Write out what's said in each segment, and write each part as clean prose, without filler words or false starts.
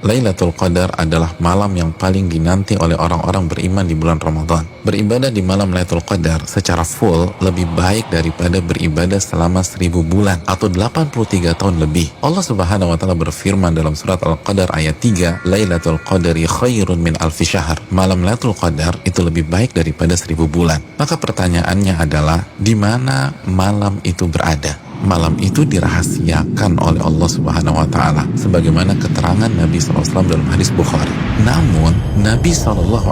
Lailatul Qadar adalah malam yang paling dinanti oleh orang-orang beriman di bulan Ramadan. Beribadah di malam Lailatul Qadar secara full lebih baik daripada beribadah selama 1000 bulan atau 83 tahun lebih. Allah Subhanahu wa taala berfirman dalam surat Al-Qadar ayat 3, Lailatul Qadari khairun min alfi syahr. Malam Lailatul Qadar itu lebih baik daripada 1000 bulan. Maka pertanyaannya adalah, di mana malam itu berada? Malam itu dirahasiakan oleh Allah Subhanahu wa taala sebagaimana keterangan Nabi SAW dalam hadis Bukhari. Namun Nabi SAW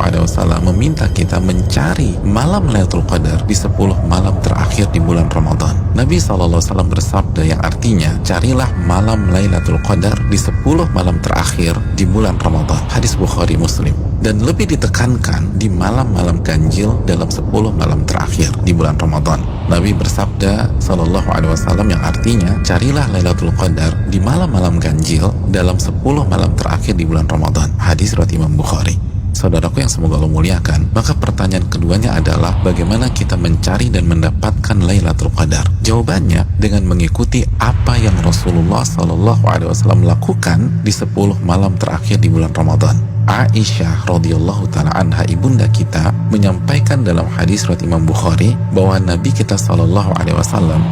meminta kita mencari malam Lailatul Qadar di 10 malam terakhir di bulan Ramadan. Nabi SAW bersabda yang artinya, carilah malam Lailatul Qadar di 10 malam terakhir di bulan Ramadan. Hadis Bukhari Muslim. Dan lebih ditekankan di malam-malam ganjil dalam 10 malam terakhir di bulan Ramadan. Nabi bersabda SAW yang artinya, carilah Lailatul Qadar di malam-malam ganjil dalam 10 malam terakhir di bulan Ramadan. Hadis riwayat Imam Bukhari. Saudaraku yang semoga Allah muliakan, maka pertanyaan keduanya adalah bagaimana kita mencari dan mendapatkan Lailatul Qadar? Jawabannya dengan mengikuti apa yang Rasulullah SAW lakukan di 10 malam terakhir di bulan Ramadan. Aisyah radhiyallahu taala anha, ibunda kita, menyampaikan dalam hadis riwayat Imam Bukhari bahwa Nabi kita SAW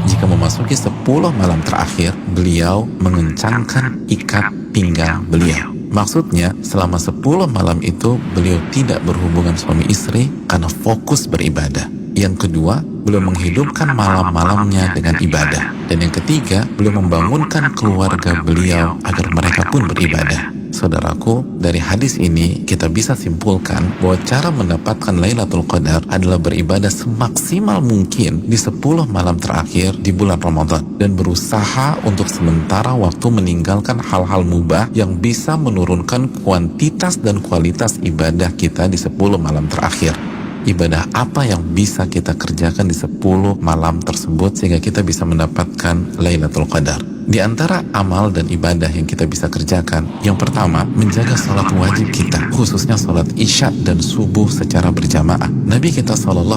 jika memasuki 10 malam terakhir, beliau mengencangkan ikat pinggang beliau. Maksudnya, selama 10 malam itu beliau tidak berhubungan suami istri karena fokus beribadah. Yang kedua, beliau menghidupkan malam-malamnya dengan ibadah. Dan yang ketiga, beliau membangunkan keluarga beliau agar mereka pun beribadah. Saudaraku, dari hadis ini kita bisa simpulkan bahwa cara mendapatkan Lailatul Qadar adalah beribadah semaksimal mungkin di 10 malam terakhir di bulan Ramadan dan berusaha untuk sementara waktu meninggalkan hal-hal mubah yang bisa menurunkan kuantitas dan kualitas ibadah kita di 10 malam terakhir. Ibadah apa yang bisa kita kerjakan di 10 malam tersebut sehingga kita bisa mendapatkan Lailatul Qadar? Di antara amal dan ibadah yang kita bisa kerjakan, yang pertama, menjaga salat wajib kita, khususnya salat isya dan subuh secara berjamaah. Nabi kita SAW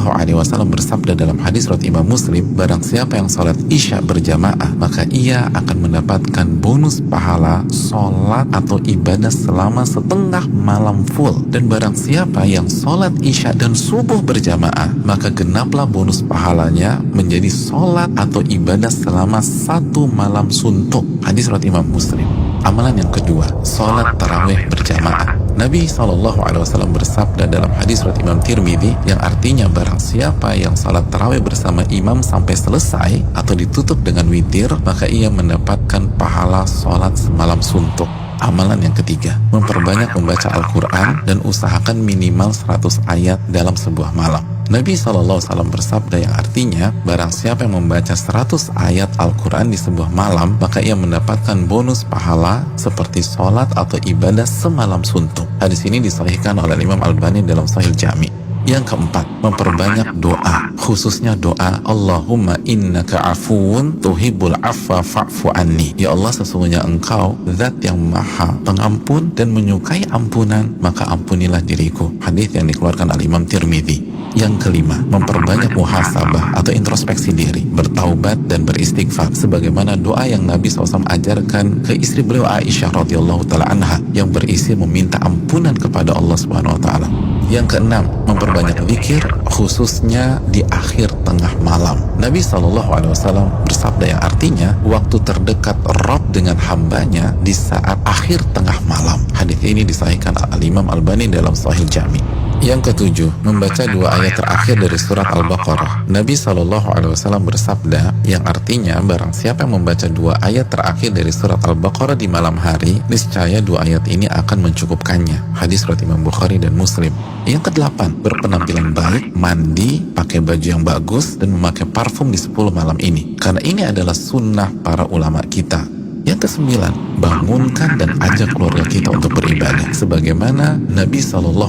bersabda dalam hadis riwayat Imam Muslim, barang siapa yang salat isya berjamaah, maka ia akan mendapatkan bonus pahala salat atau ibadah selama setengah malam full. Dan barang siapa yang salat isya dan subuh berjamaah, maka genaplah bonus pahalanya menjadi salat atau ibadah selama 1 malam suntuk. Hadis riwayat Imam Muslim. Amalan yang kedua, salat tarawih berjamaah. Nabi SAW bersabda dalam hadis riwayat Imam Tirmidzi yang artinya barang siapa yang salat tarawih bersama imam sampai selesai atau ditutup dengan witir, maka ia mendapatkan pahala salat semalam suntuk. Amalan yang ketiga, memperbanyak membaca Al-Quran dan usahakan minimal 100 ayat dalam sebuah malam. Nabi SAW bersabda yang artinya, barang siapa yang membaca 100 ayat Al-Quran di sebuah malam, maka ia mendapatkan bonus pahala seperti sholat atau ibadah semalam suntuk. Hadis ini disahihkan oleh Imam Albani dalam Sahih Jami. Yang keempat, memperbanyak doa, khususnya doa Allahumma innaka afuun tuhibbul afwa fa'fu anni. Ya Allah, sesungguhnya engkau zat yang maha pengampun dan menyukai ampunan, maka ampunilah diriku. Hadis yang dikeluarkan oleh Imam Tirmidzi. Yang kelima, memperbanyak muhasabah atau introspeksi diri, bertaubat dan beristighfar sebagaimana doa yang Nabi SAW ajarkan ke istri beliau Aisyah radhiyallahu taala anha yang berisi meminta ampunan kepada Allah Subhanahu wa taala. Yang keenam, memperbanyak zikir khususnya di akhir tengah malam. Nabi SAW bersabda yang artinya waktu terdekat Rabb dengan hambanya di saat akhir tengah malam. Hadis ini disahihkan Al-Imam Albani dalam Sahih Jami. Yang ketujuh, membaca 2 ayat terakhir dari surat Al-Baqarah. Nabi SAW bersabda yang artinya barang siapa yang membaca 2 ayat terakhir dari surat Al-Baqarah di malam hari, niscaya 2 ayat ini akan mencukupkannya. Hadis riwayat Imam Bukhari dan Muslim. Yang kedelapan, berpenampilan baik, mandi, pakai baju yang bagus, dan memakai parfum di 10 malam ini. Karena ini adalah sunnah para ulama kita. Yang kesembilan, bangunkan dan ajak keluarga kita untuk beribadah sebagaimana Nabi SAW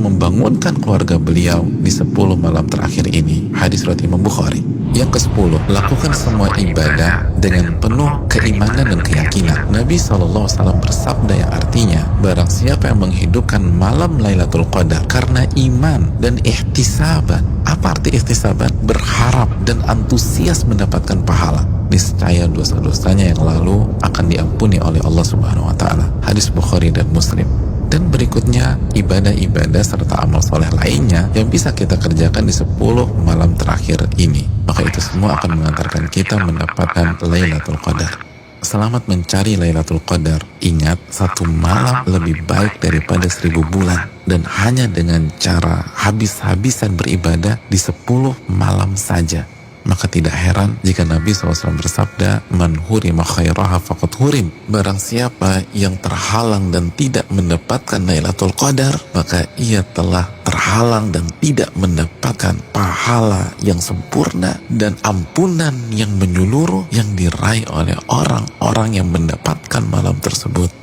membangunkan keluarga beliau di 10 malam terakhir ini. Hadis riwayat Imam Bukhari. Yang ke-10, lakukan semua ibadah dengan penuh keimanan dan keyakinan. Nabi SAW bersabda yang artinya barang siapa yang menghidupkan malam Lailatul Qadar karena iman dan ihtisaban Apa arti ihtisaban? Berharap dan antusias mendapatkan pahala. Niscaya dosa-dosanya yang lalu akan diampuni oleh Allah Subhanahu wa taala. Hadis Bukhari dan Muslim. Dan berikutnya ibadah-ibadah serta amal soleh lainnya yang bisa kita kerjakan di 10 malam terakhir ini. Maka itu semua akan mengantarkan kita mendapatkan Lailatul Qadar. Selamat mencari Lailatul Qadar. Ingat, 1 malam lebih baik daripada 1000 bulan. Dan hanya dengan cara habis-habisan beribadah di 10 malam saja. Maka tidak heran jika Nabi SAW bersabda, "Man hurima khairaha faqad hurim." Barang siapa yang terhalang dan tidak mendapatkan Lailatul Qadar, maka ia telah terhalang dan tidak mendapatkan pahala yang sempurna dan ampunan yang menyeluruh yang diraih oleh orang-orang yang mendapatkan malam tersebut.